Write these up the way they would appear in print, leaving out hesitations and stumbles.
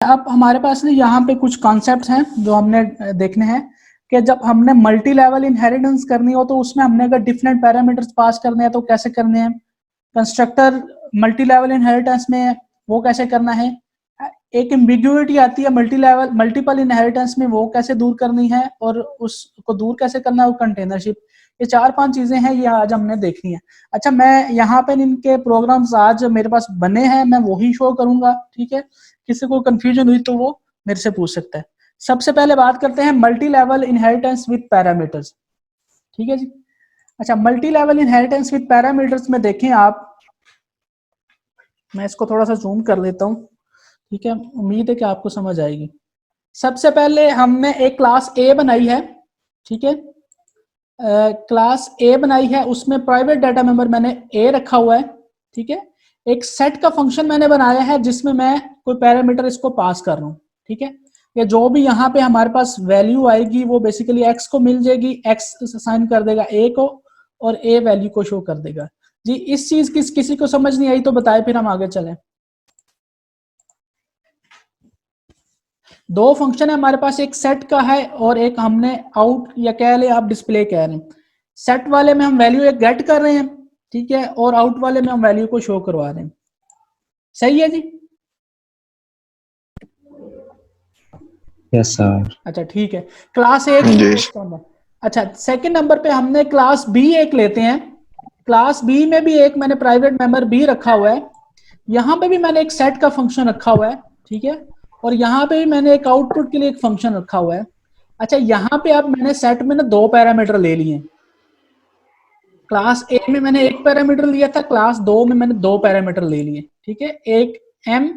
अब हमारे पास यहाँ पे कुछ कॉन्सेप्ट्स हैं जो हमने देखने हैं कि जब हमने मल्टी लेवल इनहेरिटेंस करनी हो तो उसमें हमने अगर डिफरेंट पैरामीटर्स पास करने हैं तो कैसे करने हैं, कंस्ट्रक्टर मल्टी लेवल इनहेरिटेंस में वो कैसे करना है, एक एम्बिग्युइटी आती है मल्टीपल इनहेरिटेंस में वो कैसे दूर करनी है और उसको दूर कैसे करना है, वो कंटेनरशिप। ये 4-5 चीजें हैं, ये आज हमने देखनी है। अच्छा, मैं यहाँ पे इनके प्रोग्राम्स आज मेरे पास बने हैं, मैं वही शो करूंगा, ठीक है। किसी को कंफ्यूजन हुई तो वो मेरे से पूछ सकता है। सबसे पहले बात करते हैं multi level inheritance with parameters, ठीक है जी। अच्छा, multi level inheritance with parameters में देखें आप, मैं इसको थोड़ा सा जूम कर लेता हूँ, ठीक है, उम्मीद है कि आपको समझ आएगी। सबसे पहले हमने एक क्लास ए बनाई है, ठीक है, क्लास ए बनाई है, उसमें प्राइवेट डाटा मेंबर मैंने ए रखा हुआ है, ठीक है। एक सेट का फंक्शन मैंने बनाया है जिसमें मैं कोई पैरामीटर इसको पास कर रहा हूँ, ठीक है। ये जो भी यहाँ पे हमारे पास वैल्यू आएगी वो बेसिकली एक्स को मिल जाएगी, एक्स असाइन कर देगा ए को और ए वैल्यू को शो कर देगा जी। इस चीज किसी को समझ नहीं आई तो बताए, फिर हम आगे चलें। दो फंक्शन है हमारे पास, एक सेट का है और एक हमने आउट या कह ले आप डिस्प्ले कह रहे हैं। सेट वाले में हम वैल्यू एक गेट कर रहे हैं, ठीक है, और आउट वाले में हम वैल्यू को शो करवा रहे हैं। सही है जी। Yes sir. अच्छा ठीक है, क्लास ए अच्छा, सेकंड नंबर पे हमने क्लास बी एक लेते हैं। क्लास बी में भी एक मैंने प्राइवेट मेंबर बी रखा हुआ है, यहाँ पे भी मैंने एक सेट का फंक्शन रखा हुआ है, ठीक है, और यहाँ पे भी मैंने एक आउटपुट के लिए एक फंक्शन रखा हुआ है। अच्छा, यहाँ पे अब मैंने सेट में ना दो पैरामीटर ले लिए। क्लास ए में मैंने एक पैरामीटर लिया था, क्लास दो में मैंने दो पैरामीटर ले लिए, ठीक है, एक एम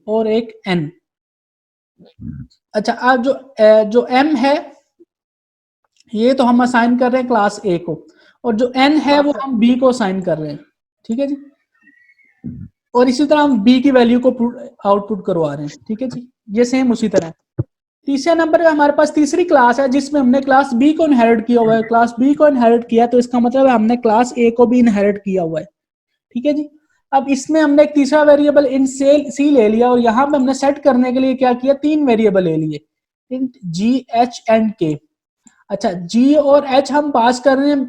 और एक एन। अच्छा, अब जो एम है ये तो हम असाइन कर रहे हैं क्लास ए को, और जो एन है वो हम बी को असाइन कर रहे हैं, ठीक है जी। और इसी तरह हम बी की वैल्यू को आउटपुट करवा रहे हैं, ठीक है जी। ये सेम उसी तरह। तीसरे नंबर पे हमारे पास तीसरी क्लास है जिसमें हमने क्लास बी को इनहेरिट किया हुआ है। क्लास बी को इनहेरिट किया तो इसका मतलब है हमने क्लास ए को भी इनहेरिट किया हुआ है, ठीक है जी। अब इसमें हमने एक तीसरा वेरिएबल इन सी ले लिया और यहाँ पे हमने सेट करने के लिए क्या किया, तीन वेरिएबल ले लिए, इन जी एच एंड के। अच्छा, जी और एच हम पास कर रहे हैं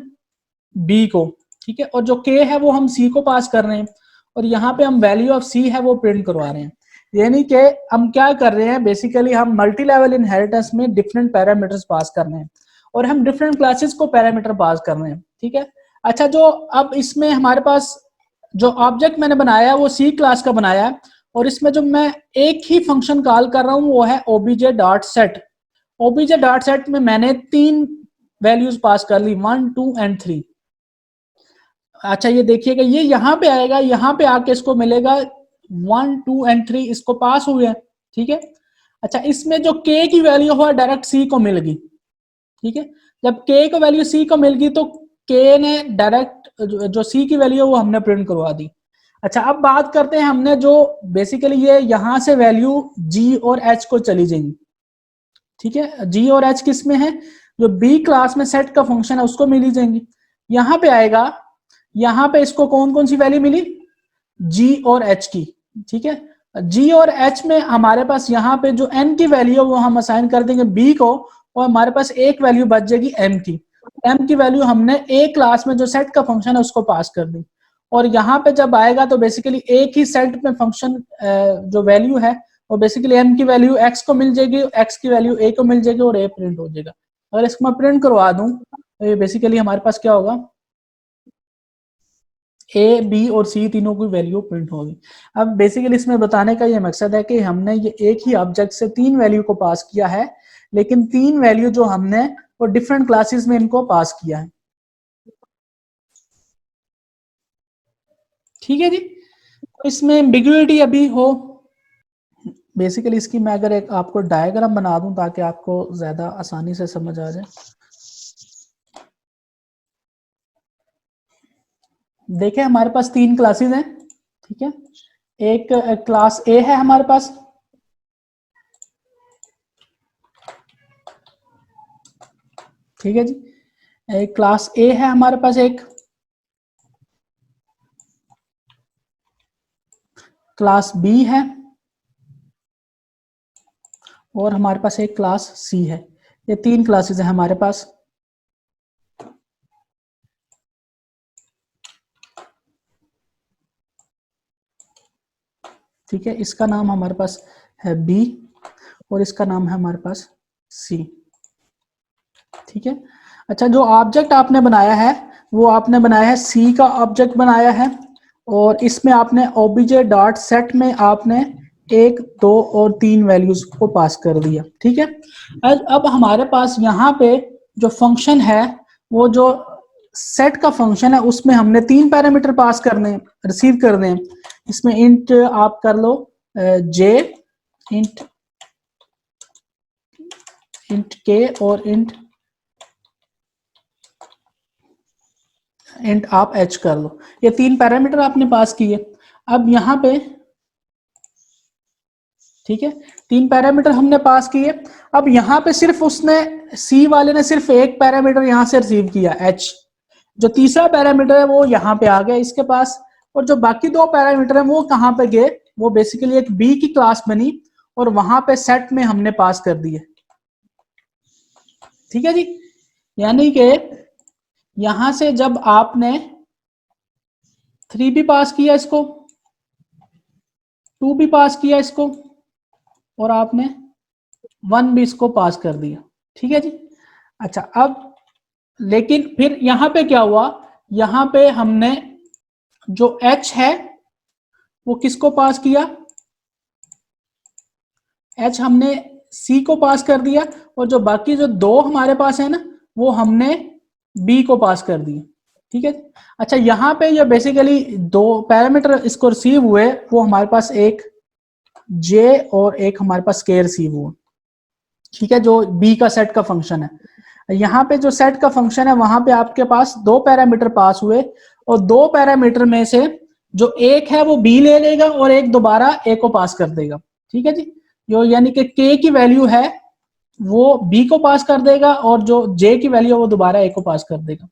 बी को, ठीक है, और जो के है वो हम सी को पास कर रहे हैं, और यहाँ पे हम वैल्यू ऑफ सी है वो प्रिंट करवा रहे हैं। यानी कि हम क्या कर रहे हैं, बेसिकली हम मल्टी लेवल इनहेरिटेंस में डिफरेंट पैरामीटर्स पास कर रहे हैं और हम डिफरेंट क्लासेस को पैरामीटर पास कर रहे हैं, ठीक है। अच्छा, जो अब इसमें हमारे पास जो ऑब्जेक्ट मैंने बनाया है वो सी क्लास का बनाया है, और इसमें जो मैं एक ही फंक्शन कॉल कर रहा हूँ वो है OBJ dot set. OBJ dot set में मैंने तीन वैल्यूज पास कर ली, 1 2 एंड 3। अच्छा, ये देखिएगा, ये यहाँ पे आएगा, यहाँ पे आके इसको मिलेगा 1 2 एंड 3, इसको पास हुए हैं, ठीक है। अच्छा, इसमें जो k की वैल्यू हुआ डायरेक्ट c को मिल गई, ठीक है। जब k को वैल्यू c को मिल गई तो k ने डायरेक्ट जो c की वैल्यू है वो हमने प्रिंट करवा दी। अच्छा, अब बात करते हैं हमने जो बेसिकली ये यहाँ से वैल्यू g और h को चली जाएंगी, ठीक है। g और h किस में है, जो b क्लास में सेट का फंक्शन है उसको मिली जाएंगी। यहाँ पे आएगा, यहाँ पे इसको कौन कौन सी वैल्यू मिली, g और h की, ठीक है। g और h में हमारे पास यहाँ पे जो n की वैल्यू है वो हम असाइन कर देंगे b को, और हमारे पास एक वैल्यू बच जाएगी m की। m की वैल्यू हमने a क्लास में जो सेट का फंक्शन है उसको पास कर दी, और यहाँ पे जब आएगा तो बेसिकली एक ही सेट में फंक्शन जो वैल्यू है वो बेसिकली m की वैल्यू x को मिल जाएगी, x की वैल्यू a को मिल जाएगी और a प्रिंट हो जाएगा। अगर इसको मैं प्रिंट करवा दूं तो ये बेसिकली हमारे पास क्या होगा, ए बी और सी तीनों की वैल्यू प्रिंट होगी। अब बेसिकली इसमें बताने का ये मकसद है कि हमने ये एक ही ऑब्जेक्ट से तीन वैल्यू को पास किया है, लेकिन तीन वैल्यू जो हमने वो डिफरेंट क्लासेस में इनको पास किया है, ठीक है जी। तो इसमें एम्बिग्युइटी अभी हो, बेसिकली इसकी मैं अगर एक आपको डायग्राम बना दूं ताकि आपको ज्यादा आसानी से समझ आ जाए। देखें, हमारे पास तीन क्लासेस हैं, ठीक है। एक क्लास ए है हमारे पास, ठीक है जी। एक क्लास ए है हमारे पास, एक क्लास बी है, और हमारे पास एक क्लास सी है। ये 3 क्लासेस है हमारे पास। ठीक है, इसका नाम हमारे पास है बी और इसका नाम है हमारे पास सी। ठीक है, अच्छा जो ऑब्जेक्ट आपने बनाया है वो आपने बनाया है सी का ऑब्जेक्ट बनाया है, और इसमें आपने obj डॉट सेट में आपने 1, 2 और 3 वैल्यूज को पास कर दिया। ठीक है, अब हमारे पास यहाँ पे जो फंक्शन है वो जो सेट का फंक्शन है उसमें हमने 3 पैरामीटर पास करने रिसीव करने हैं। इसमें इंट आप कर लो जे, इंट के और इंट आप एच कर लो। ये 3 पैरामीटर आपने पास किए। अब यहाँ पे ठीक है, 3 पैरामीटर हमने पास किए। अब यहाँ पे सिर्फ उसने सी वाले ने सिर्फ एक पैरामीटर यहाँ से रिसीव किया एच, जो तीसरा पैरामीटर है वो यहाँ पे आ गया इसके पास, और जो बाकी 2 पैरामीटर है वो कहाँ पे गए, वो बेसिकली एक बी की क्लास बनी और वहां पे सेट में हमने पास कर दिए। ठीक है जी, यानी कि यहां से जब आपने 3 भी पास किया इसको, 2 भी पास किया इसको, और आपने 1 भी इसको पास कर दिया। ठीक है जी, अच्छा अब लेकिन फिर यहां पे क्या हुआ, यहां पे हमने जो h है वो किसको पास किया, h हमने c को पास कर दिया, और जो बाकी जो 2 हमारे पास है ना वो हमने b को पास कर दिया। ठीक है, अच्छा यहाँ पे ये बेसिकली 2 पैरामीटर इसको रिसीव हुए, वो हमारे पास एक j और एक हमारे पास k रिसीव हुआ। ठीक है, जो b का सेट का फंक्शन है। यहाँ पे जो सेट का फंक्शन है वहां पे आपके पास 2 पैरामीटर पास हुए, और 2 पैरामीटर में से जो एक है वो b ले लेगा और एक दोबारा a को पास कर देगा। ठीक है जी, जो यानी कि k की वैल्यू है वो b को पास कर देगा और जो j की वैल्यू है वो दोबारा a को पास कर देगा।